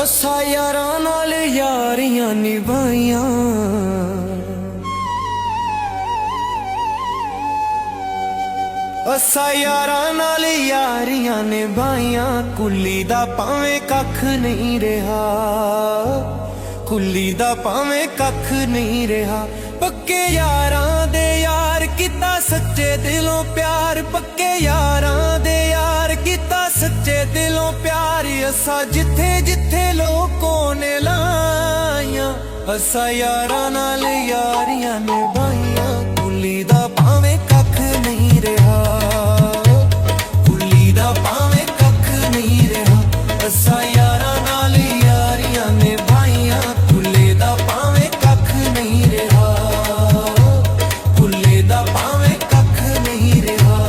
ਅਸਾਂ ਯਾਰਾਂ ਨਾਲ ਯਾਰੀਆਂ ਨਿਭਾਈਆਂ, ਅਸਾਂ ਯਾਰਾਂ ਨਾਲ ਯਾਰੀਆਂ ਨਿਭਾਈਆਂ। ਕੁੱਲੀ ਦਾ ਭਾਵੇਂ ਕੱਖ ਨਹੀਂ ਰਿਹਾ, ਕੁੱਲੀ ਦਾ ਭਾਵੇਂ ਕੱਖ ਨਹੀਂ ਰਿਹਾ। ਪੱਕੇ ਯਾਰਾਂ ਦੇ ਯਾਰ ਕੀਤਾ ਸੱਚੇ ਦਿਲੋਂ ਪਿਆਰ, ਪੱਕੇ ਯਾਰਾਂ ਦੇ ਯਾਰ ਕੀਤਾ ਸੱਚੇ ਦਿਲੋਂ ਪਿਆਰ। ਅਸਾਂ ਜਿੱਥੇ ਜਿੱਥੇ ਲੋਕਾਂ ਨੇ ਲਾਈਆਂ, ਅਸਾਂ ਯਾਰਾਂ ਨਾਲ ਯਾਰੀਆਂ ਨਿਭਾਈਆਂ। ਕੁੱਲੀ ਦਾ ਭਾਵੇਂ ਕੱਖ ਨਹੀਂ ਰਿਹਾ, ਕੁੱਲੀ ਦਾ ਭਾਵੇਂ ਕੱਖ ਨਹੀਂ ਰਿਹਾ। ਅਸਾਂ ਯਾਰਾਂ ਨਾਲ ਯਾਰੀਆਂ ਨਿਭਾਈਆਂ। ਕੁੱਲੇ ਦਾ ਭਾਵੇਂ ਕੱਖ ਨਹੀਂ ਰਿਹਾ, ਕੁੱਲੇ ਦਾ ਭਾਵੇਂ ਕੱਖ ਨਹੀਂ ਰਿਹਾ।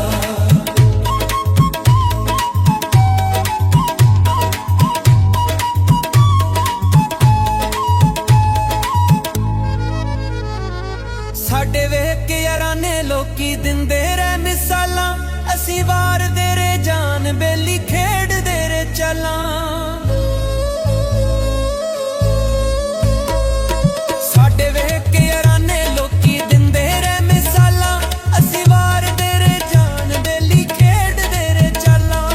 ਸਾਡੇ ਵੇਖ ਕੇ ਯਾਰਾਂ ਨੇ ਲੋਕੀ ਦਿੰਦੇ ਰਹਿ ਮਿਸਾਲਾਂ, ਅਸੀਂ ਵਾਰਦੇ ਰੇ ਜਾਨ ਬੇਲੀ ਖੇਡਦੇ ਰੇ ਚਾਲਾਂ। ਸਾਡੇ ਵੇਖ ਕੇ ਯਾਰਾਂ ਨੇ ਲੋਕੀ ਦਿੰਦੇ ਰਹਿ ਮਿਸਾਲਾਂ, ਅਸੀਂ ਵਾਰਦੇ ਰੇ ਜਾਨ ਬੇਲੀ ਖੇਡਦੇ ਰੇ ਚਾਲਾਂ।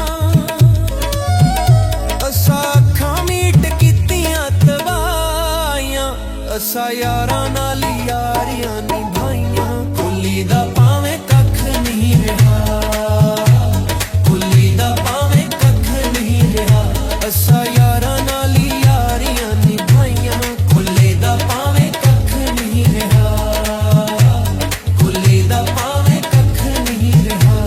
ਅਸਾਂ ਅੱਖਾਂ ਮੀਟ ਕੀਤੀਆਂ ਤਬਾਹੀਆਂ, ਅਸਾਂ ਯਾਰਾਂ ਨਾਲ ਯਾਰੀਆਂ ਨਿਭਾਈਆਂ। ਕੁੱਲੀ ਦਾ ਭਾਵੇਂ ਕੱਖ ਨਹੀਂ ਰਿਹਾ, ਕੁੱਲੀ ਦਾ ਭਾਵੇਂ ਕੱਖ ਨਹੀਂ ਰਿਹਾ। ਅਸਾਂ ਯਾਰਾਂ ਨਾਲ ਯਾਰੀਆਂ ਨਿਭਾਈਆਂ। ਕੁੱਲੇ ਦਾ ਭਾਵੇਂ ਕੱਖ ਨਹੀਂ ਰਿਹਾ, ਕੁੱਲੇ ਦਾ ਭਾਵੇਂ ਕੱਖ ਨਹੀਂ ਰਿਹਾ।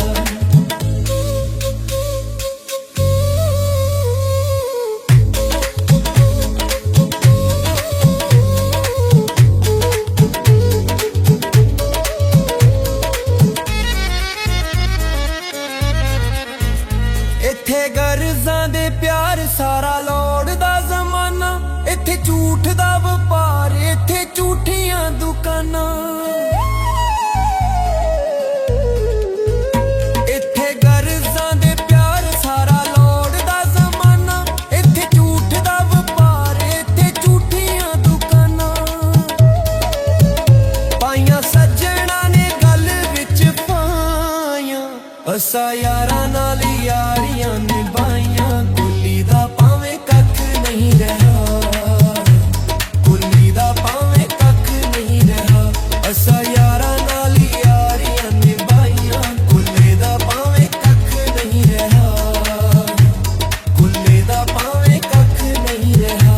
ਇੱਥੇ ਗਰਜ਼ਾਂ ਦੇ ਪਿਆਰ ਸਾਰਾ ਲੋੜਦਾ ਜ਼ਮਾਨਾ, ਇੱਥੇ ਝੂਠ ਦਾ ਵਪਾਰ, ਇੱਥੇ ਝੂਠੀਆਂ ਦੁਕਾਨਾਂ। ਇੱਥੇ ਗਰਜ਼ਾਂ ਦੇ ਪਿਆਰ ਸਾਰਾ ਲੋੜਦਾ ਜ਼ਮਾਨਾ, ਇੱਥੇ ਝੂਠ ਦਾ ਵਪਾਰ, ਇੱਥੇ ਝੂਠੀਆਂ ਦੁਕਾਨਾਂ। ਪਾਈਆਂ ਸੱਜਣਾ ਨੇ ਗੱਲ ਵਿੱਚ ਪਾਈਆਂ, ਅਸਾਂ ਯਾਰਾਂ ਨਾਲ ਯਾਰੀਆਂ ਨਿਭਾਈਆਂ। ਕੁੱਲੀ ਦਾ ਭਾਵੇਂ ਕੱਖ ਨਹੀਂ ਰਿਹਾ, ਕੁੱਲੀ ਦਾ ਭਾਵੇਂ ਕੱਖ ਨਹੀਂ ਰਿਹਾ। ਅਸਾਂ ਯਾਰਾਂ ਨਾਲ ਯਾਰੀਆਂ ਨਿਭਾਈਆਂ। ਕੁੱਲੇ ਦਾ ਭਾਵੇਂ ਕੱਖ ਨਹੀਂ ਰਿਹਾ, ਕੁੱਲੇ ਦਾ ਭਾਵੇਂ ਕੱਖ ਨਹੀਂ ਰਿਹਾ।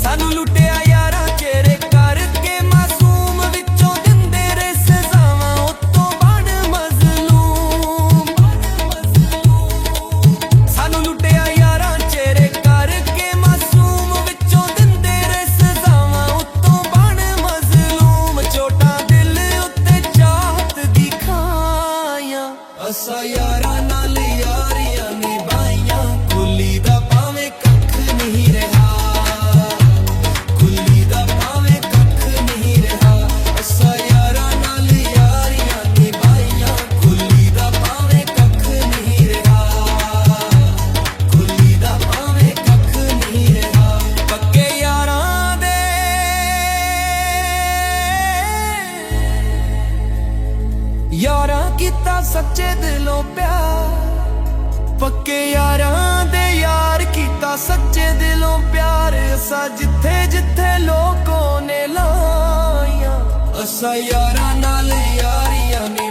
ਸਾਨੂੰ ਲੁੱਟਿਆ ਯਾਰਾਂ ਚਿਹਰੇ ਕਰਕੇ ਮਾਸੂਮ, ਵਿੱਚੋਂ ਦਿੰਦੇ ਰੇ ਸਜ਼ਾਵਾਂ ਉੱਤੋਂ ਬਣ ਮਜ਼ਲੂਮ। ਸਾਨੂੰ ਲੁੱਟਿਆ ਯਾਰਾਂ ਚਿਹਰੇ ਕਰਕੇ ਮਾਸੂਮ, ਵਿੱਚੋਂ ਦਿੰਦੇ ਰੇ ਸਜ਼ਾਵਾਂ ਉੱਤੋਂ ਬਣ ਮਜ਼ਲੂਮ। ਚੋਟਾਂ ਦਿਲ ਉੱਤੇ ਚਾਹਤ ਦੀ ਖਾਈਆਂ, ਅਸਾਂ ਯਾਰਾਂ ਨਾਲ ਯਾਰੀਆਂ ਨਿਭਾਈਆਂ। ਕੁੱਲੀ ਦਾ ਭਾਵੇਂ ਕੱਖ ਨਹੀਂ ਰਿਹਾ, ਕੁੱਲੀ ਦਾ ਭਾਵੇਂ ਕੱਖ ਨਹੀਂ ਰਿਹਾ। ਅਸਾਂ ਯਾਰਾਂ ਨਾਲ ਯਾਰੀਆਂ ਨਿਭਾਈਆਂ। ਕੁੱਲੀ ਦਾ ਭਾਵੇਂ ਕੱਖ ਨਹੀਂ ਰਿਹਾ, ਕੁੱਲੀ ਦਾ ਭਾਵੇਂ ਕੱਖ ਨਹੀਂ ਰਿਹਾ। ਪੱਕੇ ਯਾਰਾਂ ਦੇ ਯਾਰਾਂ ਕੀਤਾ ਸੱਚੇ ਦਿਲੋਂ ਪਿਆਰ, ਪੱਕੇ ਯਾਰਾਂ ਦੇ ਯਾਰ ਕੀਤਾ ਸੱਚੇ ਦਿਲੋਂ ਪਿਆਰ। ਅਸਾਂ ਜਿੱਥੇ ਜਿੱਥੇ ਲੋਕਾਂ ਨੇ ਲਾਈਆਂ, ਅਸਾਂ ਯਾਰਾਂ ਨਾਲ ਯਾਰੀਆਂ ਨੇ